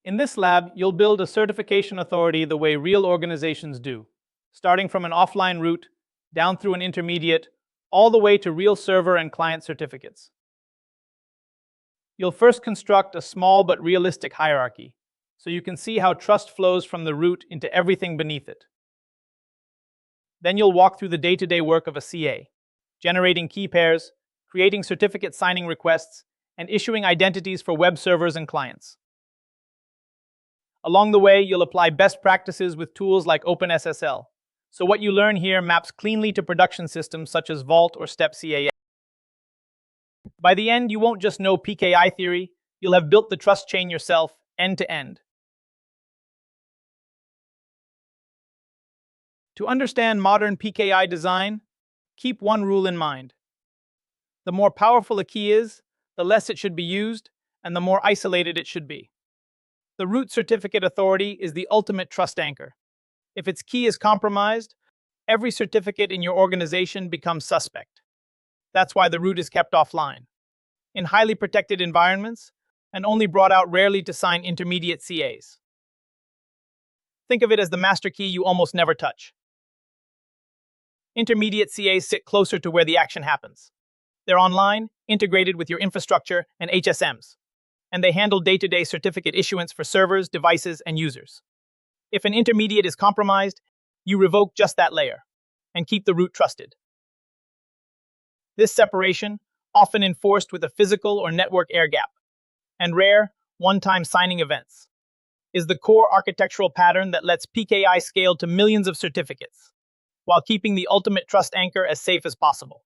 In this lab, you'll build a certification authority the way real organizations do, starting from an offline route, down through an intermediate, all the way to real server and client certificates. You'll first construct a small but realistic hierarchy, so you can see how trust flows from the root into everything beneath it. Then you'll walk through the day-to-day work of a CA, generating key pairs, creating certificate signing requests, and issuing identities for web servers and clients. Along the way, you'll apply best practices with tools like OpenSSL, so what you learn here maps cleanly to production systems such as Vault or Step-CA. By the end, you won't just know PKI theory, you'll have built the trust chain yourself, end to end. To understand modern PKI design, keep one rule in mind. The more powerful a key is, the less it should be used, and the more isolated it should be. The root certificate authority is the ultimate trust anchor. If its key is compromised, every certificate in your organization becomes suspect. That's why the root is kept offline, in highly protected environments, and only brought out rarely to sign intermediate CAs. Think of it as the master key you almost never touch. Intermediate CAs sit closer to where the action happens. They're online, integrated with your infrastructure and HSMs, and they handle day-to-day certificate issuance for servers, devices, and users. If an intermediate is compromised, you revoke just that layer and keep the root trusted. This separation, often enforced with a physical or network air gap, and rare, one-time signing events, is the core architectural pattern that lets PKI scale to millions of certificates, while keeping the ultimate trust anchor as safe as possible.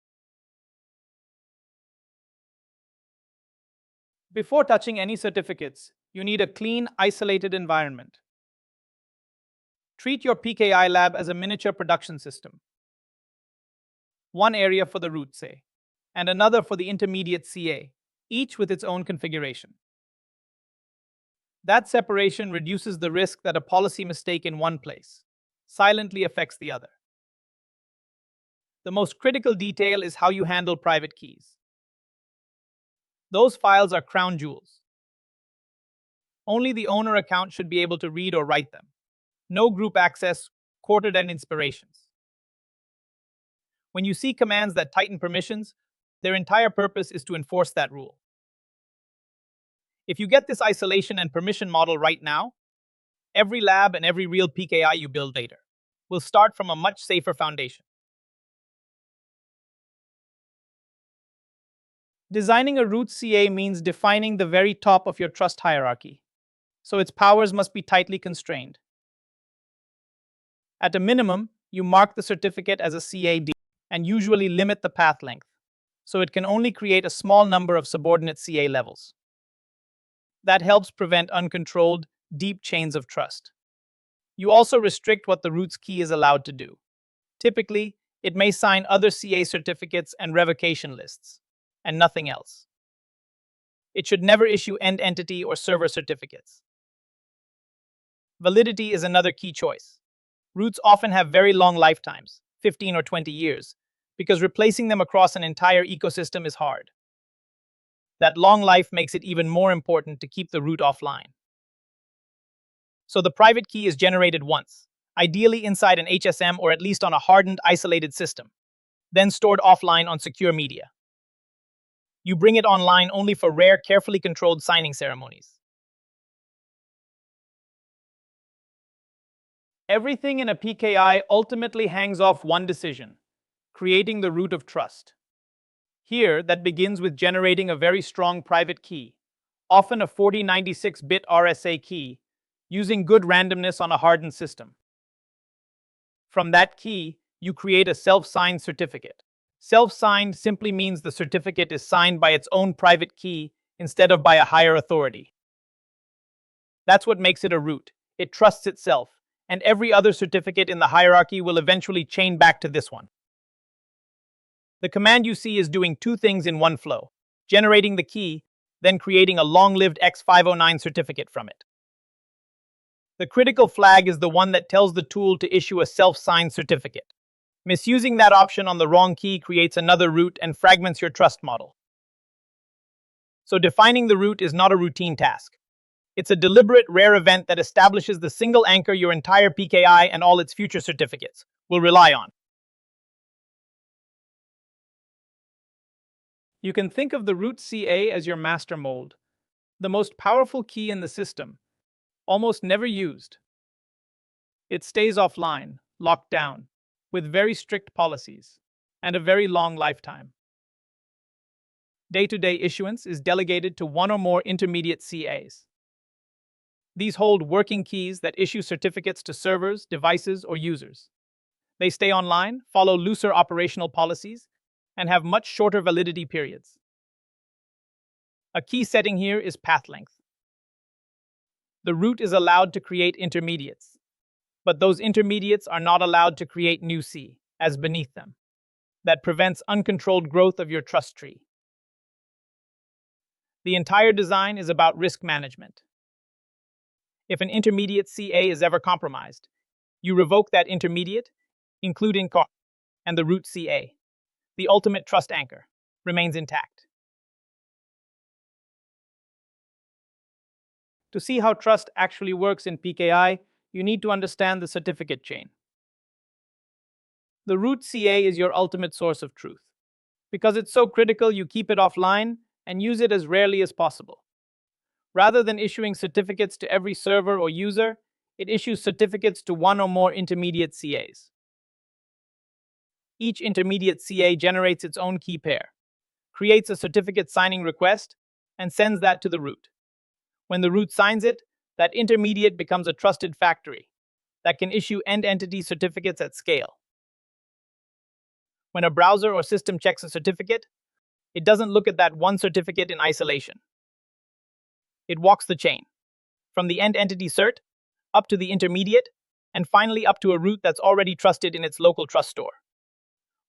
Before touching any certificates, you need a clean, isolated environment. Treat your PKI lab as a miniature production system. One area for the root, say, and another for the intermediate CA, each with its own configuration. That separation reduces the risk that a policy mistake in one place silently affects the other. The most critical detail is how you handle private keys. Those files are crown jewels. Only the owner account should be able to read or write them. No group access, quartered and inspirations. When you see commands that tighten permissions, their entire purpose is to enforce that rule. If you get this isolation and permission model right now, every lab and every real PKI you build later will start from a much safer foundation. Designing a root CA means defining the very top of your trust hierarchy, so its powers must be tightly constrained. At a minimum, you mark the certificate as a CAD and usually limit the path length, so it can only create a small number of subordinate CA levels. That helps prevent uncontrolled, deep chains of trust. You also restrict what the root's key is allowed to do. Typically, it may sign other CA certificates and revocation lists, and nothing else. It should never issue end entity or server certificates. Validity is another key choice. Roots often have very long lifetimes, 15 or 20 years, because replacing them across an entire ecosystem is hard. That long life makes it even more important to keep the root offline. So the private key is generated once, ideally inside an HSM or at least on a hardened, isolated system, then stored offline on secure media. You bring it online only for rare, carefully controlled signing ceremonies. Everything in a PKI ultimately hangs off one decision: creating the root of trust. Here, that begins with generating a very strong private key, often a 4096-bit RSA key, using good randomness on a hardened system. From that key, you create a self-signed certificate. Self-signed simply means the certificate is signed by its own private key instead of by a higher authority. That's what makes it a root. It trusts itself, and every other certificate in the hierarchy will eventually chain back to this one. The command you see is doing two things in one flow: generating the key, then creating a long-lived X509 certificate from it. The critical flag is the one that tells the tool to issue a self-signed certificate. Misusing that option on the wrong key creates another root and fragments your trust model. So defining the root is not a routine task. It's a deliberate, rare event that establishes the single anchor your entire PKI and all its future certificates will rely on. You can think of the root CA as your master mold, the most powerful key in the system, almost never used. It stays offline, locked down, with very strict policies, and a very long lifetime. Day-to-day issuance is delegated to one or more intermediate CAs. These hold working keys that issue certificates to servers, devices, or users. They stay online, follow looser operational policies, and have much shorter validity periods. A key setting here is path length. The root is allowed to create intermediates, but those intermediates are not allowed to create new C, as beneath them. That prevents uncontrolled growth of your trust tree. The entire design is about risk management. If an intermediate CA is ever compromised, you revoke that intermediate, including COR, and the root CA. The ultimate trust anchor remains intact. To see how trust actually works in PKI, you need to understand the certificate chain. The root CA is your ultimate source of truth. Because it's so critical, you keep it offline and use it as rarely as possible. Rather than issuing certificates to every server or user, it issues certificates to one or more intermediate CAs. Each intermediate CA generates its own key pair, creates a certificate signing request, and sends that to the root. When the root signs it, that intermediate becomes a trusted factory that can issue end-entity certificates at scale. When a browser or system checks a certificate, it doesn't look at that one certificate in isolation. It walks the chain, from the end-entity cert, up to the intermediate, and finally up to a root that's already trusted in its local trust store.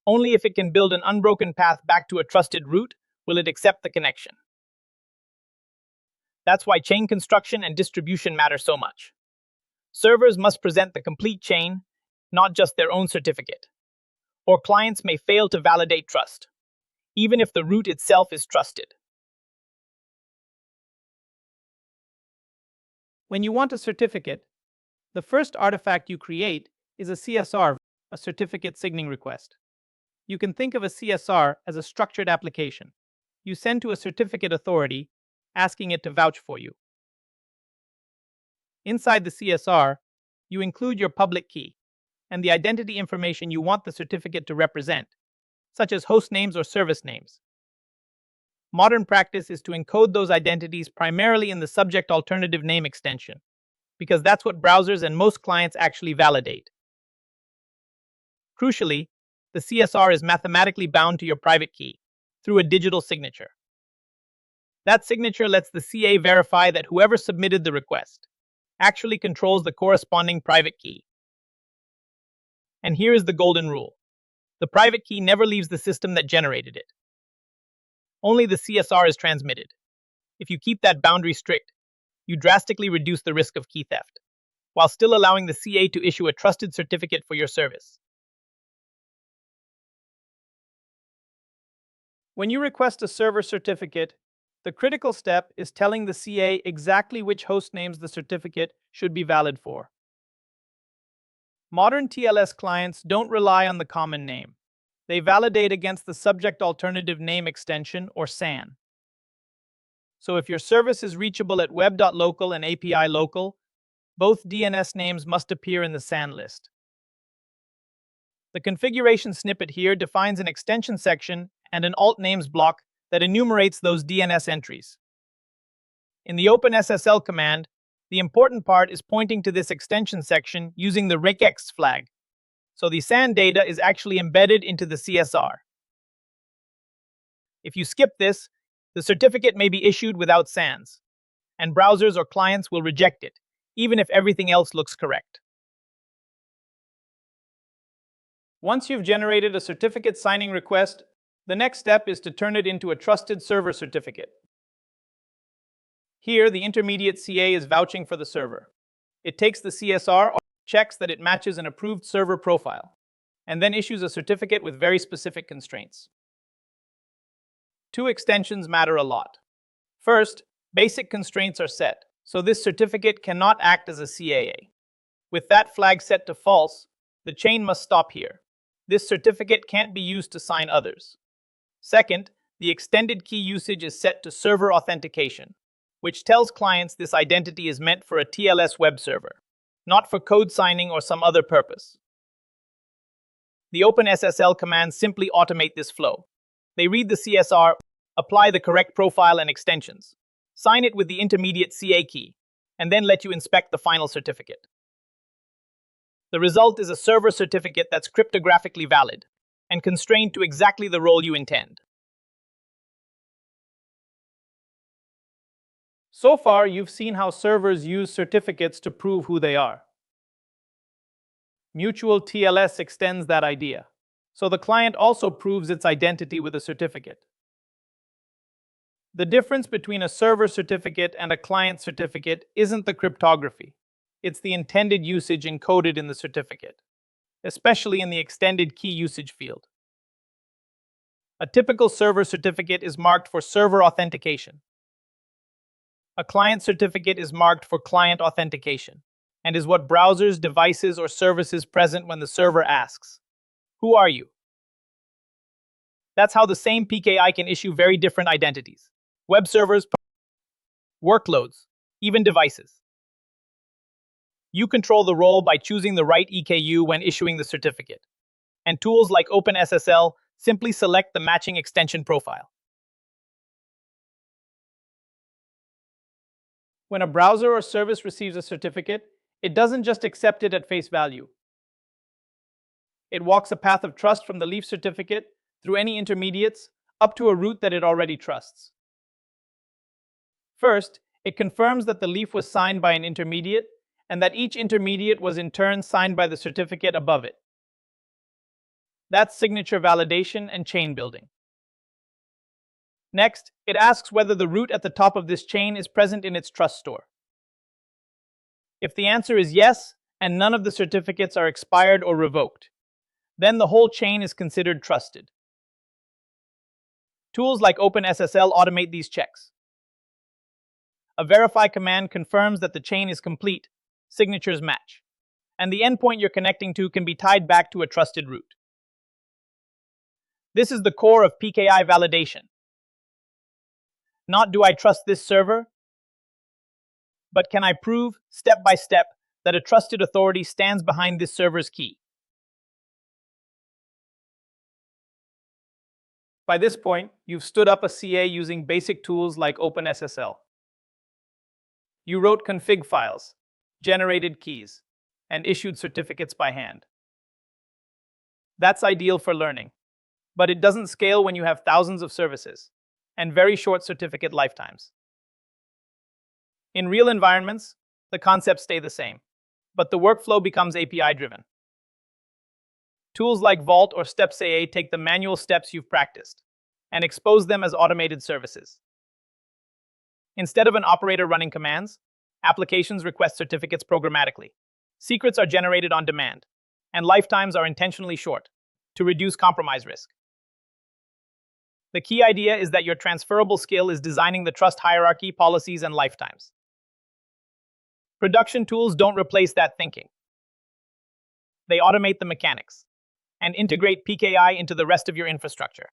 Only if it can build an unbroken path back to a trusted root will it accept the connection. That's why chain construction and distribution matter so much. Servers must present the complete chain, not just their own certificate. Or clients may fail to validate trust, even if the root itself is trusted. When you want a certificate, the first artifact you create is a CSR, a certificate signing request. You can think of a CSR as a structured application. You send to a certificate authority, asking it to vouch for you. Inside the CSR, you include your public key and the identity information you want the certificate to represent, such as host names or service names. Modern practice is to encode those identities primarily in the subject alternative name extension, because that's what browsers and most clients actually validate. Crucially, the CSR is mathematically bound to your private key through a digital signature. That signature lets the CA verify that whoever submitted the request actually controls the corresponding private key. And here is the golden rule. The private key never leaves the system that generated it. Only the CSR is transmitted. If you keep that boundary strict, you drastically reduce the risk of key theft, while still allowing the CA to issue a trusted certificate for your service. When you request a server certificate, the critical step is telling the CA exactly which host names the certificate should be valid for. Modern TLS clients don't rely on the common name. They validate against the Subject Alternative Name Extension, or SAN. So if your service is reachable at web.local and API local, both DNS names must appear in the SAN list. The configuration snippet here defines an extension section and an alt names block that enumerates those DNS entries. In the OpenSSL command, the important part is pointing to this extension section using the regex flag, so the SAN data is actually embedded into the CSR. If you skip this, the certificate may be issued without SANs, and browsers or clients will reject it, even if everything else looks correct. Once you've generated a certificate signing request, the next step is to turn it into a trusted server certificate. Here, the intermediate CA is vouching for the server. It takes the CSR, checks that it matches an approved server profile, and then issues a certificate with very specific constraints. Two extensions matter a lot. First, basic constraints are set, so this certificate cannot act as a CAA. With that flag set to false, the chain must stop here. This certificate can't be used to sign others. Second, the extended key usage is set to server authentication, which tells clients this identity is meant for a TLS web server, not for code signing or some other purpose. The OpenSSL commands simply automate this flow. They read the CSR, apply the correct profile and extensions, sign it with the intermediate CA key, and then let you inspect the final certificate. The result is a server certificate that's cryptographically valid and constrained to exactly the role you intend. So far, you've seen how servers use certificates to prove who they are. Mutual TLS extends that idea, so the client also proves its identity with a certificate. The difference between a server certificate and a client certificate isn't the cryptography. It's the intended usage encoded in the certificate, especially in the extended key usage field. A typical server certificate is marked for server authentication. A client certificate is marked for client authentication and is what browsers, devices, or services present when the server asks, "Who are you?" That's how the same PKI can issue very different identities. Web servers, workloads, even devices. You control the role by choosing the right EKU when issuing the certificate. And tools like OpenSSL simply select the matching extension profile. When a browser or service receives a certificate, it doesn't just accept it at face value. It walks a path of trust from the leaf certificate through any intermediates up to a root that it already trusts. First, it confirms that the leaf was signed by an intermediate and that each intermediate was in turn signed by the certificate above it. That's signature validation and chain building. Next, it asks whether the root at the top of this chain is present in its trust store. If the answer is yes, and none of the certificates are expired or revoked, then the whole chain is considered trusted. Tools like OpenSSL automate these checks. A verify command confirms that the chain is complete, signatures match, and the endpoint you're connecting to can be tied back to a trusted root. This is the core of PKI validation. Not do I trust this server, but can I prove, step by step, that a trusted authority stands behind this server's key? By this point, you've stood up a CA using basic tools like OpenSSL. You wrote config files, generated keys, and issued certificates by hand. That's ideal for learning, but it doesn't scale when you have thousands of services and very short certificate lifetimes. In real environments, the concepts stay the same, but the workflow becomes API-driven. Tools like Vault or Step-CA take the manual steps you've practiced and expose them as automated services. Instead of an operator running commands, applications request certificates programmatically. Secrets are generated on demand, and lifetimes are intentionally short to reduce compromise risk. The key idea is that your transferable skill is designing the trust hierarchy, policies, and lifetimes. Production tools don't replace that thinking. They automate the mechanics and integrate PKI into the rest of your infrastructure.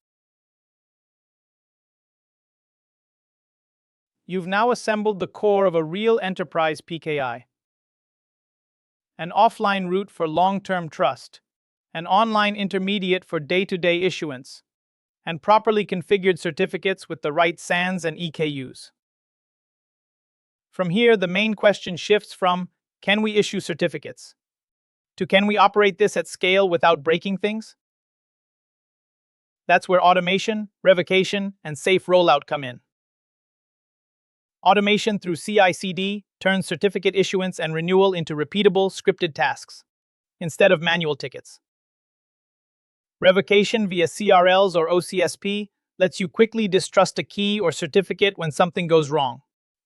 You've now assembled the core of a real enterprise PKI. An offline root for long-term trust, an online intermediate for day-to-day issuance, and properly configured certificates with the right SANs and EKUs. From here, the main question shifts from, can we issue certificates, to can we operate this at scale without breaking things? That's where automation, revocation, and safe rollout come in. Automation through CI/CD turns certificate issuance and renewal into repeatable, scripted tasks, instead of manual tickets. Revocation via CRLs or OCSP lets you quickly distrust a key or certificate when something goes wrong,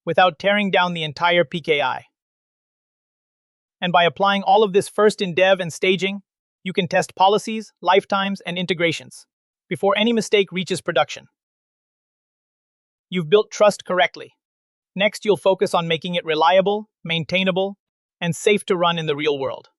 without tearing down the entire PKI. And by applying all of this first in dev and staging, you can test policies, lifetimes, and integrations before any mistake reaches production. You've built trust correctly. Next, you'll focus on making it reliable, maintainable, and safe to run in the real world.